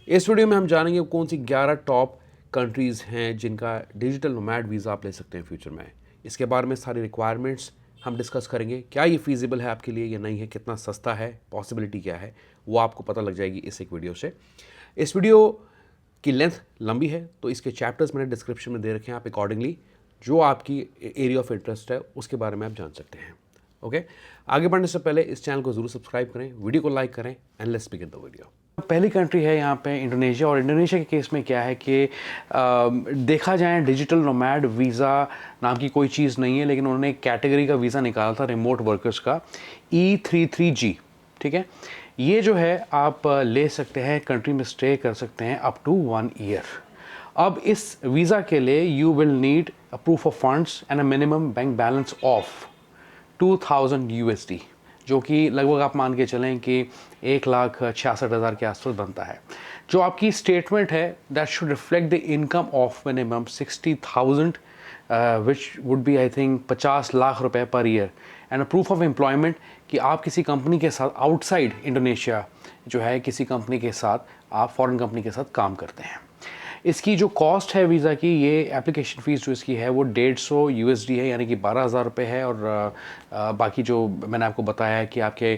इस वीडियो में हम जानेंगे कौन सी 11 टॉप कंट्रीज़ हैं जिनका डिजिटल नोमैड वीज़ा आप ले सकते हैं फ्यूचर में। इसके बारे में सारी रिक्वायरमेंट्स हम डिस्कस करेंगे, क्या ये फीजिबल है आपके लिए या नहीं है, कितना सस्ता है, पॉसिबिलिटी क्या है, वो आपको पता लग जाएगी इस एक वीडियो से। इस वीडियो की लेंथ लंबी है तो इसके चैप्टर्स मैंने डिस्क्रिप्शन में दे रखे हैं, आप अकॉर्डिंगली जो आपकी एरिया ऑफ इंटरेस्ट है उसके बारे में आप जान सकते हैं। ओके, आगे बढ़ने से पहले इस चैनल को ज़रूर सब्सक्राइब करें, वीडियो को लाइक करें and let's begin the video. पहली कंट्री है यहाँ पे इंडोनेशिया, और इंडोनेशिया के केस में क्या है कि देखा जाए डिजिटल नोमैड वीज़ा नाम की कोई चीज़ नहीं है, लेकिन उन्होंने एक कैटेगरी का वीज़ा निकाला था रिमोट वर्कर्स का, E33G। ठीक है, ये जो है आप ले सकते हैं, कंट्री में स्टे कर सकते हैं अप टू 1 ईयर। अब इस वीज़ा के लिए you will need a proof of funds and a minimum bank balance of 2000 USD, जो कि लगभग आप मान के चलें कि 1,66,000 के आसपास बनता है। जो आपकी स्टेटमेंट है that should reflect the income of minimum 60,000 which would be I think 50 lakh रुपए per year, and a proof of employment कि आप किसी कंपनी के साथ आउटसाइड इंडोनेशिया जो है किसी कंपनी के साथ, आप फॉरेन कंपनी के साथ काम करते हैं। इसकी जो कॉस्ट है वीज़ा की, ये एप्लीकेशन फ़ीस जो इसकी है वो 150 USD है, यानी कि 12,000 रुपये है। और बाकी जो मैंने आपको बताया है कि आपके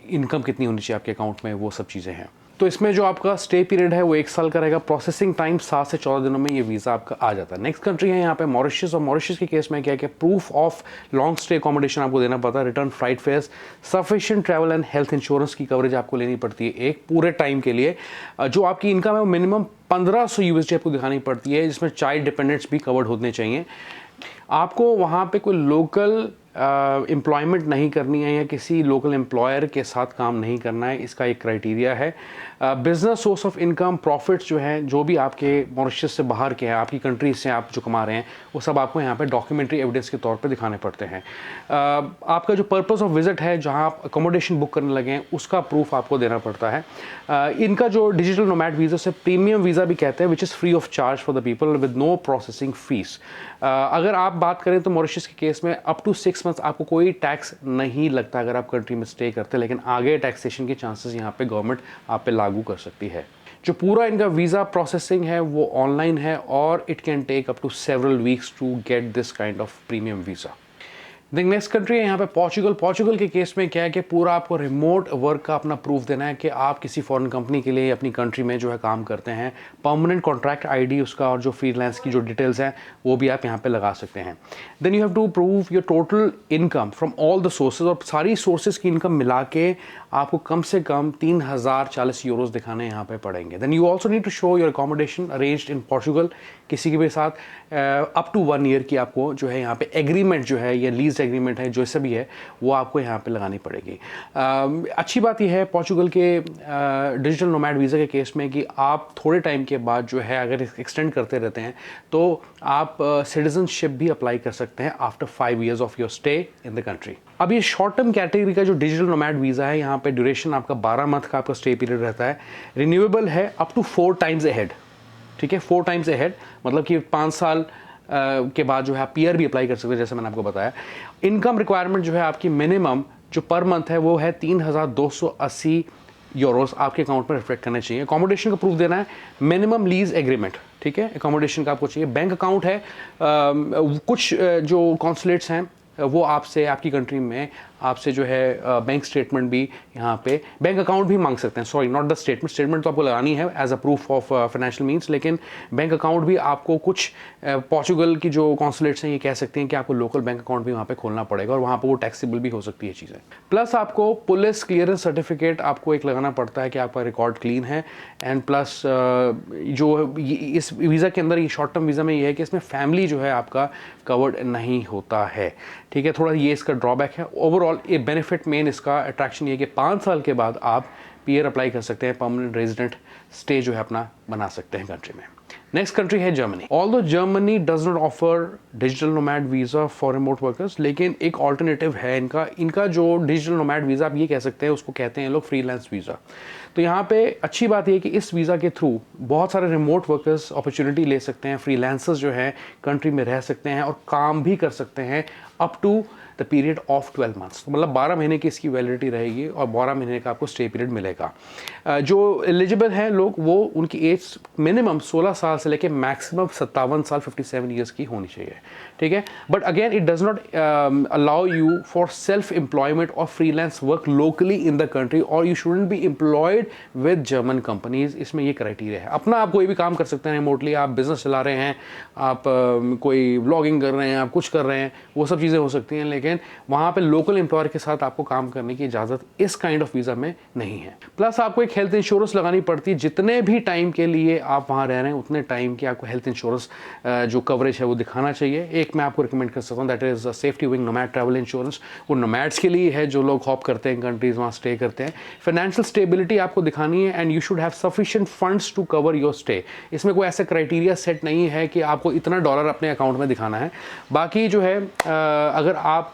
इनकम कितनी होनी चाहिए आपके अकाउंट में, वो सब चीज़ें हैं। तो इसमें जो आपका स्टे पीरियड है वो 1 साल का रहेगा। प्रोसेसिंग टाइम 7 से 14 दिनों में ये वीज़ा आपका आ जाता है। नेक्स्ट कंट्री है यहाँ पे मॉरिशस, और मॉरिशस के केस में क्या है कि proof of long stay accommodation आपको देना पड़ता है, return flight fares, sufficient travel and health insurance की कवरेज आपको लेनी पड़ती है एक पूरे टाइम के लिए। जो आपकी इनकम है वो मिनिमम 1500 USD आपको दिखानी पड़ती है, जिसमें चाइल्ड डिपेंडेंट्स भी कवर्ड होने चाहिए। आपको वहाँ पे कोई लोकल एम्प्लॉयमेंट नहीं करनी है या किसी लोकल एम्प्लॉयर के साथ काम नहीं करना है, इसका एक क्राइटेरिया है। Business source of income, profits जो हैं, जो भी आपके मॉरिशस से बाहर के हैं, आपकी कंट्री से आप जो कमा रहे हैं, वो सब आपको यहाँ पे डॉक्यूमेंट्री एविडेंस के तौर पे दिखाने पड़ते हैं। आपका जो पर्पस ऑफ विजिट है, जहाँ आप अकोमोडेशन बुक करने लगे हैं, उसका प्रूफ आपको देना पड़ता है। इनका जो डिजिटल नोमैड वीज़ा से प्रीमियम वीज़ा भी कहते हैं, which is free of charge for the people with no processing fees. अगर आप बात करें तो मॉरिशस के केस में अप टू 6 मंथ्स आपको कोई टैक्स नहीं लगता अगर आप कंट्री में स्टे करते हैं, लेकिन आगे टैक्सेशन के चांसेस यहाँ पे गवर्नमेंट आप पे लागू कर सकती है। जो पूरा इनका वीज़ा प्रोसेसिंग है वो ऑनलाइन है, और it can take up to several weeks to get this kind of premium visa. Next country है यहाँ पे पोर्चुगल। पोर्चुगल के केस में क्या है कि पूरा आपको रिमोट वर्क का अपना प्रूफ देना है कि आप किसी फॉरेन कंपनी के लिए अपनी कंट्री में जो है काम करते हैं। परमानेंट कॉन्ट्रैक्ट ID उसका, और जो फ्रीलांस की जो डिटेल्स हैं वो भी आप यहाँ पे लगा सकते हैं। Then you have to prove your total income from all the sources, और सारी सोर्सेज की इनकम मिला के आपको कम से कम 3,040 यूरोज दिखाने यहाँ पे पड़ेंगे। Then you also need to show your accommodation arranged in Portugal, किसी के भी साथ अप टू 1 ईयर की आपको जो है यहाँ पे एग्रीमेंट जो है या लीज एग्रीमेंट है, जो से भी है वो आपको यहाँ पे लगानी पड़ेगी। अच्छी बात यह है पोर्चुगल के डिजिटल नोमैड वीज़ा के केस में कि आप थोड़े टाइम के बाद जो है अगर एक्सटेंड करते रहते हैं तो आप सिटीजनशिप भी अप्लाई कर सकते हैं after 5 years of your stay in the country. अब ये शॉर्ट टर्म कैटेगरी का जो डिजिटल नोमैड वीज़ा है, यहाँ पे ड्यूरेशन आपका 12 मंथ का आपका स्टे पीरियड रहता है। रिन्यूएबल है अप टू 4 times अहेड। ठीक है, 4 times अहेड, मतलब कि 5 साल के बाद जो है आप PR भी अप्लाई कर सकते हैं, जैसे मैंने आपको बताया। इनकम रिक्वायरमेंट जो है आपकी मिनिमम जो पर मंथ है वो है 3,280 यूरोस आपके अकाउंट में रिफ्लेक्ट करने चाहिए। अकोमोडेशन का प्रूफ देना है, मिनिमम लीज एग्रीमेंट, ठीक है, अकोमोडेशन का आपको चाहिए। बैंक अकाउंट है, कुछ जो कॉन्सुलेट्स हैं वो आपसे, आपकी कंट्री में आपसे जो है बैंक स्टेटमेंट भी यहाँ पे, बैंक अकाउंट भी मांग सकते हैं, sorry not the statement, statement तो आपको लगानी है as a proof of financial means, लेकिन बैंक अकाउंट भी आपको कुछ पोर्चुगल की जो कॉन्सुलेट्स हैं ये कह सकते हैं कि आपको लोकल बैंक अकाउंट भी वहाँ पे खोलना पड़ेगा, और वहाँ पर वो टैक्सेबल भी हो सकती है चीज़ें। प्लस आपको पुलिस क्लियरेंस सर्टिफिकेट आपको एक लगाना पड़ता है कि आपका रिकॉर्ड क्लीन है। एंड प्लस जो इस वीज़ा के अंदर, ये शॉर्ट टर्म वीज़ा में ये है कि इसमें फैमिली जो है आपका कवर्ड नहीं होता है। ठीक है, थोड़ा ये इसका ड्रॉबैक है। ओवरऑल ये बेनिफिट, मेन इसका अट्रैक्शन ये है कि 5 साल के बाद आप PR अप्लाई कर सकते हैं, परमानेंट रेजिडेंट स्टे जो है अपना बना सकते हैं कंट्री में। नेक्स्ट कंट्री है Germany. Although Germany does not offer digital nomad visa for remote workers, लेकिन एक ऑल्टरनेटिव है इनका जो डिजिटल नोमैड वीज़ा आप ये कह सकते हैं, उसको कहते हैं लोग फ्रीलांस वीज़ा। तो यहाँ पे अच्छी बात यह है कि इस वीज़ा के थ्रू बहुत सारे रिमोट वर्कर्स अपॉर्चुनिटी ले सकते हैं। फ्रीलांसर्स जो हैं कंट्री में रह सकते हैं और काम भी कर सकते हैं up to the period of 12 months. तो मतलब 12 महीने की इसकी वैलिडिटी रहेगी और 12 महीने का आपको स्टे पीरियड मिलेगा। जो एलिजिबल हैं लोग, वो उनकी एज मिनिमम 16 साल से लेकर मैक्सिमम 57 साल 57 ईयर्स की होनी चाहिए, ठीक है। But again it does not allow you for self employment और freelance work locally in the country, और you shouldn't be employed with German companies. इसमें ये क्राइटेरिया है। अपना आप कोई भी काम कर सकते हैं रिमोटली, आप बिजनेस चला रहे हैं, आप कोई व्लॉगिंग कर रहे हैं, आप कुछ कर रहे हैं, वो सब चीज़ें हो सकती हैं, लेकिन वहाँ पे लोकल एम्प्लॉयर के साथ आपको काम करने की इजाज़त इस काइंड ऑफ वीज़ा में नहीं है। प्लस आपको एक हेल्थ इंश्योरेंस लगानी पड़ती है। जितने भी टाइम के लिए आप वहाँ रह रहे हैं उतने टाइम की आपको हेल्थ इंश्योरेंस जो कवरेज है वो दिखाना चाहिए। एक मैं आपको रिकमेंड कर सकता हूँ, that is safety wing nomad travel insurance. वो नोमैड्स के लिए है जो लोग हॉप करते हैं, कंट्रीज वहाँ स्टे करते हैं। फाइनेंशियल स्टेबिलिटी आपको दिखानी है and you should have sufficient funds to cover your stay. इसमें कोई ऐसा क्राइटेरिया सेट नहीं है कि आपको इतना डॉलर अपने अकाउंट में दिखाना है। बाकी जो है अगर आप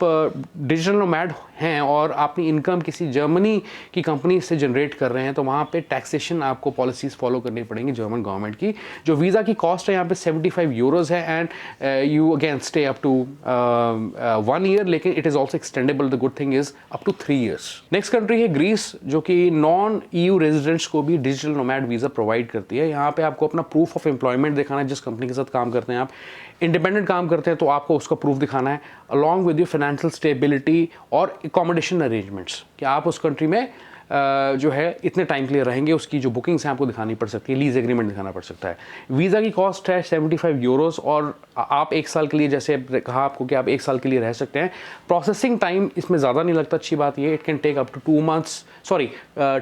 डिजिटल नोमैड हैं और अपनी इनकम किसी जर्मनी की कंपनी से जनरेट कर रहे हैं तो वहाँ पे टैक्सेशन आपको पॉलिसीज़ फॉलो करनी पड़ेंगी जर्मन गवर्नमेंट की। जो वीज़ा की कॉस्ट है यहाँ पे 75 यूरोज़ है and you again stay up to 1 year, लेकिन it is also extendable. The good thing is up to 3 years. Next country है ग्रीस, जो कि नॉन EU रेजिडेंट्स को भी डिजिटल नोमैड वीज़ा प्रोवाइड करती है। यहाँ पे आपको अपना प्रूफ ऑफ एम्प्लॉयमेंट दिखाना है। जिस कंपनी के साथ काम करते हैं आप, इंडिपेंडेंट काम करते हैं तो आपको उसका प्रूफ दिखाना है, along with your financial stability और अकोमोडेशन अरेंजमेंट्स, कि आप उस कंट्री में जो है इतने टाइम के लिए रहेंगे। उसकी जो बुकिंग्स हैं आपको दिखानी पड़ सकती है, लीज एग्रीमेंट दिखाना पड़ सकता है। वीज़ा की कॉस्ट है 75 यूरोज़ और आप 1 साल के लिए, जैसे कहा आपको कि आप 1 साल के लिए रह सकते हैं। प्रोसेसिंग टाइम इसमें ज़्यादा नहीं लगता। अच्छी बात ये, it can take up to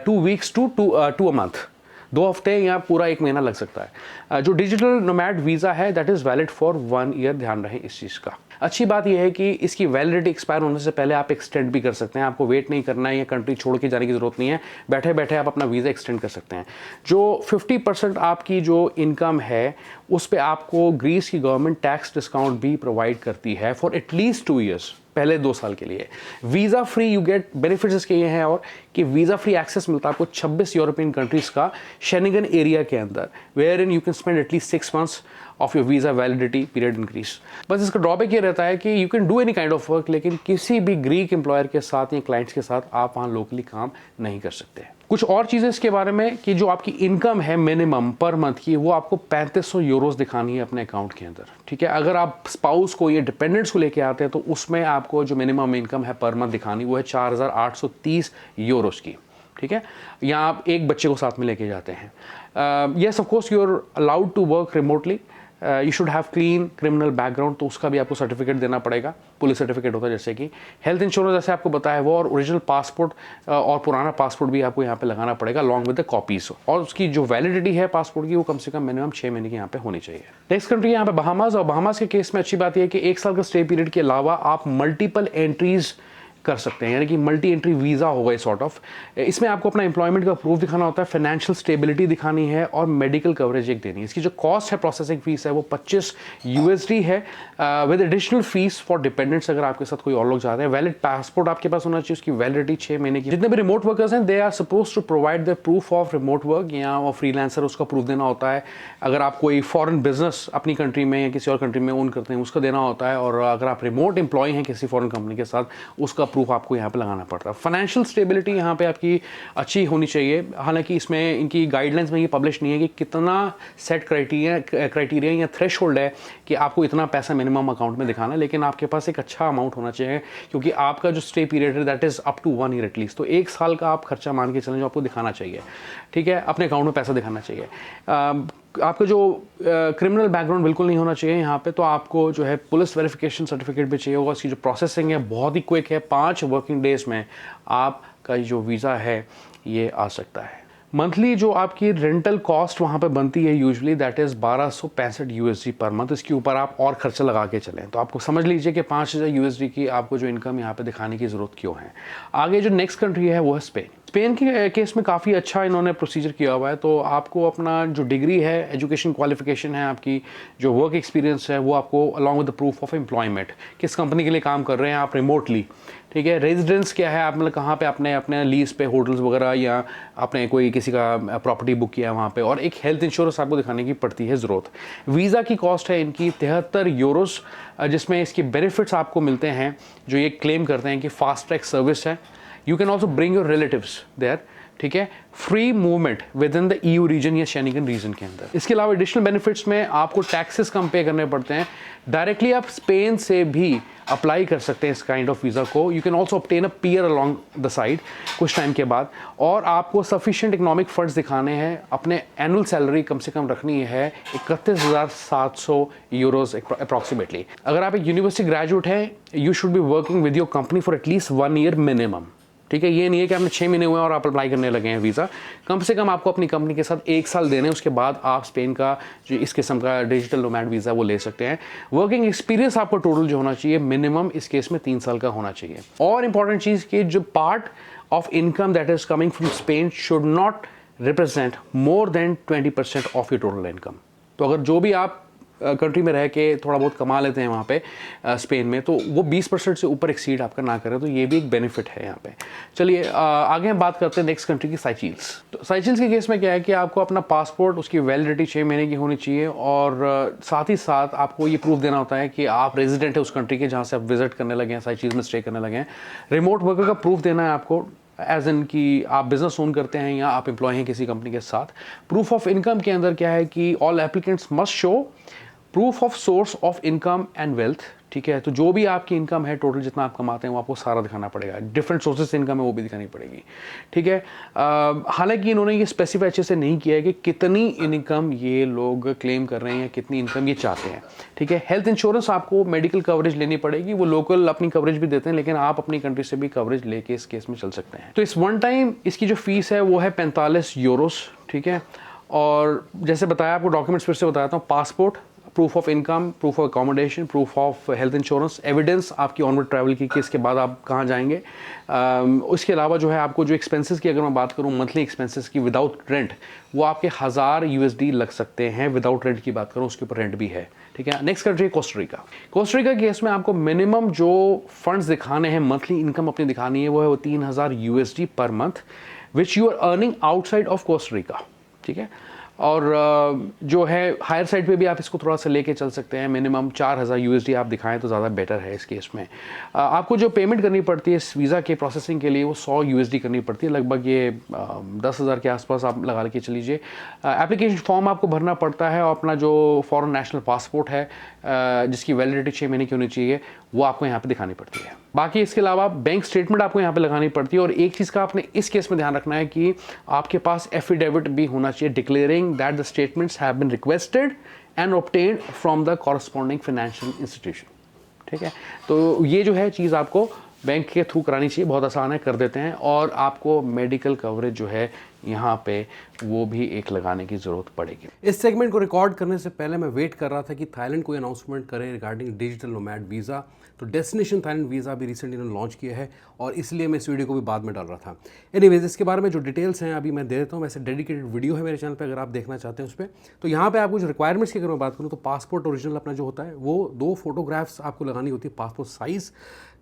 2 weeks to a month, 2 हफ्ते या पूरा 1 महीना लग सकता है। जो डिजिटल नोमैड वीज़ा है that is valid for 1 year, ध्यान रहे इस चीज़ का। अच्छी बात यह है कि इसकी वैलिडिटी एक्सपायर होने से पहले आप एक्सटेंड भी कर सकते हैं। आपको वेट नहीं करना है या कंट्री छोड़ के जाने की ज़रूरत नहीं है। बैठे बैठे आप अपना वीज़ा एक्सटेंड कर सकते हैं। जो 50% आपकी जो इनकम है उस पर आपको ग्रीस की गवर्नमेंट टैक्स डिस्काउंट भी प्रोवाइड करती है फॉर एटलीस्ट 2 ईयर्स, पहले 2 साल के लिए। Visa free you get benefits इसके ये हैं और कि वीज़ा फ्री एक्सेस मिलता है आपको 26 यूरोपियन कंट्रीज़ का शेंगन एरिया के अंदर, where in you can spend at least 6 months of your visa validity period increase. बस इसका ड्रॉबैक ये रहता है कि you can do any kind of work, लेकिन किसी भी ग्रीक एम्प्लॉयर के साथ या क्लाइंट्स के साथ आप वहाँ लोकली काम नहीं कर सकते। कुछ और चीज़ें इसके बारे में कि जो आपकी इनकम है मिनिमम पर मंथ की, वो आपको 3500 यूरोज़ दिखानी है अपने अकाउंट के अंदर, ठीक है। अगर आप स्पाउस को या डिपेंडेंट्स को लेके आते हैं तो उसमें आपको जो मिनिमम इनकम है पर मंथ दिखानी वो है 4830 यूरोज़ की, ठीक है। या आप एक बच्चे को साथ में लेके जाते हैं। Yes of course you are allowed to work remotely. You should have clean criminal background, तो उसका भी आपको सर्टिफिकेट देना पड़ेगा। पुलिस सर्टिफिकेट होता है जैसे कि। हेल्थ इंश्योरेंस जैसे आपको बताया वो, और ओरिजिनल पासपोर्ट और पुराना पासपोर्ट भी आपको यहाँ पे लगाना पड़ेगा अलॉन्ग विद द कॉपीज। और उसकी जो वैलिडिटी है पासपोर्ट की वो कम से कम मिनिमम 6 महीने की यहाँ पे होनी चाहिए। नेक्स्ट कंट्री यहाँ पे बहामास, और बहामास के केस में अच्छी बात यह है कि 1 साल का स्टे पीरियड के अलावा आप मल्टीपल एंट्रीज कर सकते हैं, यानी कि मल्टी एंट्री वीज़ा होगा सॉर्ट ऑफ। इसमें आपको अपना एम्प्लॉयमेंट का प्रूफ दिखाना होता है, फाइनेंशियल स्टेबिलिटी दिखानी है और मेडिकल कवरेज एक देनी है। इसकी जो कॉस्ट है प्रोसेसिंग फीस है वो 25 USD है with additional fees for dependents, अगर आपके साथ कोई और लोग जाते हैं। वैलिड पासपोर्ट आपके पास होना चाहिए, उसकी वैलिडिटी 6 महीने की। जितने भी रिमोट वर्कर्स हैं they are suppose to provide the proof of remote work, या फ्रीलांसर उसका प्रूफ देना होता है। अगर आप कोई फॉरेन बिजनेस अपनी कंट्री में या किसी और कंट्री में ओन करते हैं उसका देना होता है, और अगर आप रिमोट एम्प्लॉय हैं किसी फॉरेन कंपनी के साथ उसका प्रूफ आपको यहाँ पे लगाना पड़ता है। फाइनेंशियल स्टेबिलिटी यहाँ पे आपकी अच्छी होनी चाहिए। हालांकि इसमें इनकी गाइडलाइंस में ये पब्लिश नहीं है कि कितना सेट क्राइटेरिया या थ्रेशहोल्ड है कि आपको इतना पैसा मिनिमम अकाउंट में दिखाना है, लेकिन आपके पास एक अच्छा अमाउंट होना चाहिए, क्योंकि आपका जो स्टे पीरियड है that is up to 1 year at least. तो 1 साल का आप खर्चा मान के चलें जो आपको दिखाना चाहिए, ठीक है। अपने अकाउंट में पैसा दिखाना चाहिए। आपका जो क्रिमिनल बैकग्राउंड बिल्कुल नहीं होना चाहिए यहाँ पे। तो आपको जो है पुलिस वेरिफिकेशन सर्टिफिकेट भी चाहिए होगा। इसकी जो प्रोसेसिंग है बहुत ही क्विक है, 5 वर्किंग डेज में आपका जो वीज़ा है ये आ सकता है। मंथली जो आपकी रेंटल कॉस्ट वहाँ पे बनती है usually that is 1265 USD per month. इसके ऊपर आप और खर्चा लगा के चलें तो आपको समझ लीजिए कि 5000 USD की आपको जो इनकम यहाँ पे दिखाने की ज़रूरत क्यों है। आगे जो नेक्स्ट कंट्री है वो है स्पेन। स्पेन के केस में काफ़ी अच्छा इन्होंने प्रोसीजर किया हुआ है। तो आपको अपना जो डिग्री है, एजुकेशन क्वालिफिकेशन है, आपकी जो वर्क एक्सपीरियंस है, वो आपको along with the proof of employment, किस कंपनी के लिए काम कर रहे हैं आप रिमोटली, ठीक है, रेजिडेंस क्या है, आप मतलब कहाँ पे आपने अपने लीज पे होटल्स वगैरह या आपने कोई किसी का प्रॉपर्टी बुक किया है वहाँ पे, और एक हेल्थ इंश्योरेंस आपको दिखाने की पड़ती है ज़रूरत। वीज़ा की कॉस्ट है इनकी 73 यूरोस, जिसमें इसके बेनिफिट्स आपको मिलते हैं जो ये क्लेम करते हैं कि फास्ट ट्रैक सर्विस है, you can also bring your relatives there, ठीक है, free movement within the EU region या शेंगन रीजन के अंदर। इसके अलावा एडिशनल बेनिफिट्स में आपको टैक्सेस कम पे करने पड़ते हैं। डायरेक्टली आप स्पेन से भी अप्लाई कर सकते हैं इस काइंड ऑफ वीज़ा को। You can also obtain a peer along the side कुछ टाइम के बाद, और आपको सफिशिएंट इकोनॉमिक फंड्स दिखाने हैं, अपने एनुअल सैलरी कम से कम रखनी है 31,700 यूरोज अप्रॉक्सीमेटली। अगर आप एक यूनिवर्सिटी ग्रेजुएट हैं, you should be working with your company for at least 1 year minimum, ठीक है। ये नहीं है कि आपने 6 महीने हुए और आप अप्लाई करने लगे हैं वीज़ा। कम से कम आपको अपनी कंपनी के साथ 1 साल देने, उसके बाद आप स्पेन का जो इस किस्म का डिजिटल नोमैड वीज़ा वो ले सकते हैं। वर्किंग एक्सपीरियंस आपको टोटल जो होना चाहिए मिनिमम इस केस में 3 साल का होना चाहिए। और इंपॉर्टेंट चीज़ कि जो part of income that is coming from Spain should not represent more than 20% of your total income. तो अगर जो भी आप कंट्री में रह के थोड़ा बहुत कमा लेते हैं वहाँ पे स्पेन में, तो वो 20% से ऊपर एक्सीड आपका ना करें, तो ये भी एक बेनिफिट है यहाँ पे। चलिए आगे हम बात करते हैं नेक्स्ट कंट्री की, साइचिल्स। तो साइचिल्स के केस में क्या है कि आपको अपना पासपोर्ट, उसकी वैलिडिटी 6 महीने की होनी चाहिए, और साथ ही साथ आपको ये प्रूफ देना होता है कि आप रेजिडेंट है उस कंट्री के जहाँ से आप विजिट करने लगे हैं, साइचिल्स में स्टे करने लगे हैं। रिमोट वर्कर का प्रूफ देना है आपको, एज इन कि आप बिजनेस ओन करते हैं या आप एम्प्लॉय हैं किसी कंपनी के साथ। प्रूफ ऑफ इनकम के अंदर क्या है कि all applicants must show proof of source of income and wealth, ठीक है। तो जो भी आपकी इनकम है टोटल जितना आप कमाते हैं वो आपको सारा दिखाना पड़ेगा। डिफरेंट सोर्सेज से इनकम है वो भी दिखानी पड़ेगी, ठीक है। हालांकि इन्होंने ये स्पेसिफाई अच्छे से नहीं किया है कि कितनी इनकम ये लोग क्लेम कर रहे हैं या कितनी इनकम ये चाहते हैं, ठीक है। हेल्थ इंश्योरेंस आपको मेडिकल कवरेज लेनी पड़ेगी, वो लोकल अपनी कवरेज भी देते हैं, लेकिन आप अपनी कंट्री से भी कवरेज लेके इस केस में चल सकते हैं। तो इस वन टाइम इसकी जो फीस है वो है 45 यूरोस, ठीक है। और जैसे बताया आपको डॉक्यूमेंट्स फिर से बताता हूँ, passport, proof of income, proof of accommodation, proof of health insurance, evidence आपकी ऑनवर्ड ट्रैवल की, इसके बाद आप कहाँ जाएंगे। उसके अलावा जो है आपको जो एक्सपेंसेस की अगर मैं बात करूँ, मंथली एक्सपेंसेस की विदाउट रेंट, वो आपके 1000 USD लग सकते हैं। विदाउट रेंट की बात करूँ, उसके ऊपर रेंट भी है, ठीक है। नेक्स्ट कंट्री है कोस्टा रिका केस में आपको मिनिमम जो फंड्स दिखाने हैं, मंथली इनकम अपनी दिखानी है, वो है वो 3000 USD per month, which you are earning outside of Costa Rica, ठीक है। और जो है हायर साइड पे भी आप इसको थोड़ा सा लेके चल सकते हैं। मिनिमम 4000 USD आप दिखाएं तो ज़्यादा बेटर है इस केस में। आपको जो पेमेंट करनी पड़ती है इस वीज़ा के प्रोसेसिंग के लिए, वो 100 USD करनी पड़ती है, लगभग ये 10,000 के आसपास आप लगा के चलीजिए। एप्लीकेशन फॉर्म आपको भरना पड़ता है, और अपना जो फॉरेन नेशनल पासपोर्ट है जिसकी वैलिडिटी 6 महीने की होनी चाहिए, वो आपको यहाँ पे दिखानी पड़ती है। बाकी इसके अलावा बैंक स्टेटमेंट आपको यहाँ पे लगानी पड़ती है। और एक चीज़ का आपने इस केस में ध्यान रखना है कि आपके पास एफिडेविट भी होना चाहिए, declaring that the statements have been requested and obtained from the corresponding financial institution, ठीक है। तो ये जो है चीज़ आपको बैंक के थ्रू करानी चाहिए, बहुत आसान है, कर देते हैं। और आपको मेडिकल कवरेज जो है यहाँ पे वो भी एक लगाने की ज़रूरत पड़ेगी। इस सेगमेंट को रिकॉर्ड करने से पहले मैं वेट कर रहा था कि थाईलैंड कोई अनाउंसमेंट करें रिगार्डिंग डिजिटल नोमैड वीज़ा। तो डेस्टिनेशन थाईलैंड वीज़ा भी रिसेंटली इन्होंने लॉन्च किया है, और इसलिए मैं इस वीडियो को भी बाद में डाल रहा था। एनीवेज, इसके बारे में जो डिटेल्स हैं अभी मैं दे देता हूँ। वैसे डेडिकेटेड वीडियो है मेरे चैनल पर, अगर आप देखना चाहते हैं उस पर। तो यहाँ पर आपको जो रिक्वायरमेंट्स की अगर मैं बात करूँ, तो पासपोर्ट ओरिजिनल अपना जो होता है वो 2 फोटोग्राफ्स आपको लगानी होती है, पासपोर्ट साइज़।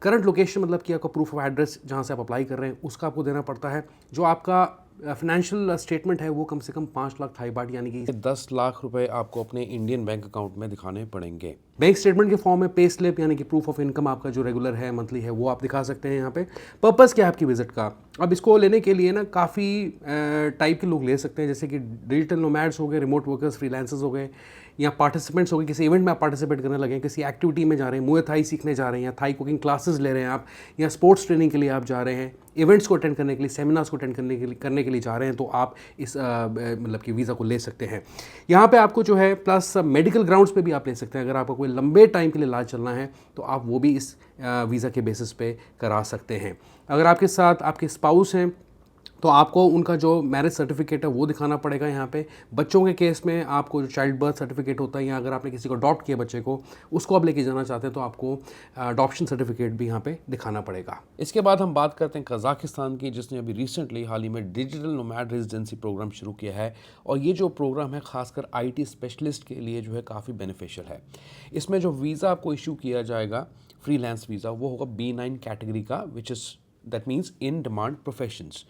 करंट लोकेशन मतलब कि आपका प्रूफ ऑफ एड्रेस जहाँ से आप अप्लाई कर रहे हैं उसका आपको देना पड़ता है। जो आपका फाइनेंशियल स्टेटमेंट है वो कम से कम 5 लाख थाई बाट यानी कि 10 लाख रुपए आपको अपने इंडियन बैंक अकाउंट में दिखाने पड़ेंगे। बैंक स्टेटमेंट के फॉर्म में पे स्लिप यानी कि प्रूफ ऑफ इनकम आपका जो रेगुलर है, मंथली है, वो आप दिखा सकते हैं यहाँ पे। पर्पस क्या है आपकी विजिट का? अब इसको लेने के लिए ना काफ़ी टाइप के लोग ले सकते हैं, जैसे कि डिजिटल नोमैड्स हो गए, रिमोट वर्कर्स, फ्रीलांसर्स हो गए, या पार्टिसिपेंट्स हो गए, किसी इवेंट में आप पार्टिसिपेट करने लगे हैं, किसी एक्टिविटी में जा रहे हैं, मुए थाई सीखने जा रहे हैं, या थाई कुकिंग क्लासेस ले रहे हैं आप, या स्पोर्ट्स ट्रेनिंग के लिए आप जा रहे हैं, इवेंट्स को अटेंड करने के लिए, सेमिनार्स को अटेंड करने के लिए जा रहे हैं, तो आप इस मतलब कि वीज़ा को ले सकते हैं। यहाँ पे आपको जो है प्लस मेडिकल ग्राउंड्स पे भी आप ले सकते हैं। अगर आपको कोई लंबे टाइम के लिए इलाज चलना है तो आप वो भी इस वीज़ा के बेसिस पे करा सकते हैं। अगर आपके साथ आपके स्पाउस हैं तो आपको उनका जो मैरिज सर्टिफिकेट है वो दिखाना पड़ेगा यहाँ पे। बच्चों के केस में आपको जो चाइल्ड बर्थ सर्टिफिकेट होता है, या अगर आपने किसी को अडॉप्ट किया बच्चे को, उसको आप लेके जाना चाहते हैं, तो आपको अडॉप्शन सर्टिफिकेट भी यहाँ पे दिखाना पड़ेगा। इसके बाद हम बात करते हैं कज़ाकिस्तान की, जिसने अभी रिसेंटली हाल ही में डिजिटल नोमैड रेजिडेंसी प्रोग्राम शुरू किया है। और ये जो प्रोग्राम है खासकर IT स्पेशलिस्ट के लिए जो है काफ़ी बेनिफिशियल है। इसमें जो वीज़ा आपको इशू किया जाएगा, फ्रीलांस वीज़ा, वो होगा B9 कैटेगरी का, which is that means in demand professions.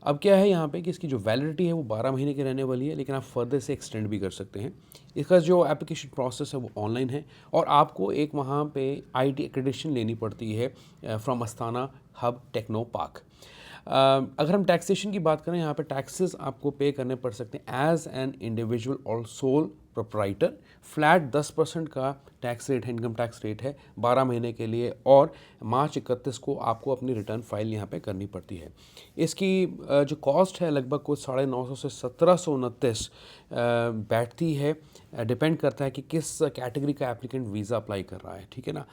अब क्या है यहाँ पे कि इसकी जो वैलिडिटी है वो 12 महीने की रहने वाली है, लेकिन आप फर्दर से एक्सटेंड भी कर सकते हैं। इसका जो एप्लीकेशन प्रोसेस है वो ऑनलाइन है, और आपको एक वहाँ पे IT एक्रेडिटेशन लेनी पड़ती है from Astana hub techno park. अगर हम टैक्सेशन की बात करें, यहाँ पे टैक्सेस आपको पे करने पड़ सकते हैं एज एन इंडिविजुअल और सोल प्रोप्राइटर। फ्लैट 10% का टैक्स रेट है, इनकम टैक्स रेट है 12 महीने के लिए, और मार्च 31 को आपको अपनी रिटर्न फाइल यहाँ पे करनी पड़ती है। इसकी जो कॉस्ट है लगभग कुछ 950 से 1729 बैठती है। डिपेंड करता है कि किस कैटेगरी का एप्लीकेंट वीज़ा अप्लाई कर रहा है, ठीक है ना।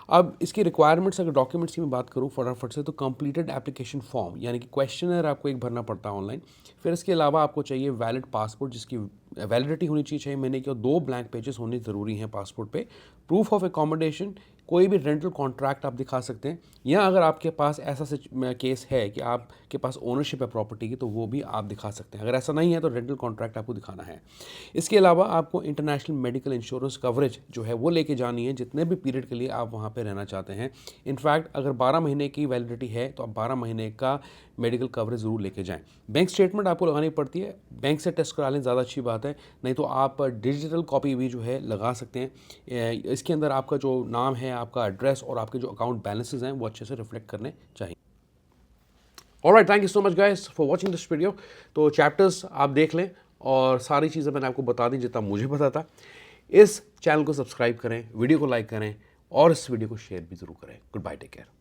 अब इसकी रिक्वायरमेंट्स, अगर डॉक्यूमेंट्स की मैं बात करूँ फटाफट से, तो कंप्लीटेड एप्लीकेशन फॉर्म यानी कि क्वेश्चनर आपको एक भरना पड़ता है ऑनलाइन। फिर इसके अलावा आपको चाहिए वैलिड पासपोर्ट, जिसकी वैलिडिटी होनी चाहिए 6 महीने की, और 2 ब्लैंक पेजेस होने ज़रूरी हैं पासपोर्ट पे। प्रूफ ऑफ एकोमोडेशन, कोई भी रेंटल कॉन्ट्रैक्ट आप दिखा सकते हैं, या अगर आपके पास ऐसा केस है कि आपके पास ओनरशिप है प्रॉपर्टी की, तो वो भी आप दिखा सकते हैं। अगर ऐसा नहीं है तो रेंटल कॉन्ट्रैक्ट आपको दिखाना है। इसके अलावा आपको इंटरनेशनल मेडिकल इंश्योरेंस कवरेज जो है वो लेके जानी है, जितने भी पीरियड के लिए आप वहाँ पे रहना चाहते हैं। इनफैक्ट अगर 12 महीने की वैलिडिटी है तो आप 12 महीने का मेडिकल कवरेज ज़रूर लेके जाएं। बैंक स्टेटमेंट आपको लगानी पड़ती है, बैंक से टेस्ट करा लें, ज़्यादा अच्छी बात है, नहीं तो आप डिजिटल कॉपी भी जो है लगा सकते हैं। इसके अंदर आपका जो नाम है, आपका एड्रेस और आपके जो अकाउंट बैलेंसेस हैं वो अच्छे से रिफ्लेक्ट करने चाहिए। Alright, thank you so much guys for watching this video. तो चैप्टर्स आप देख लें, और सारी चीज़ें मैंने आपको बता दी जितना मुझे पता था। इस चैनल को सब्सक्राइब करें, वीडियो को लाइक करें, और इस वीडियो को शेयर भी ज़रूर करें। Goodbye, take care.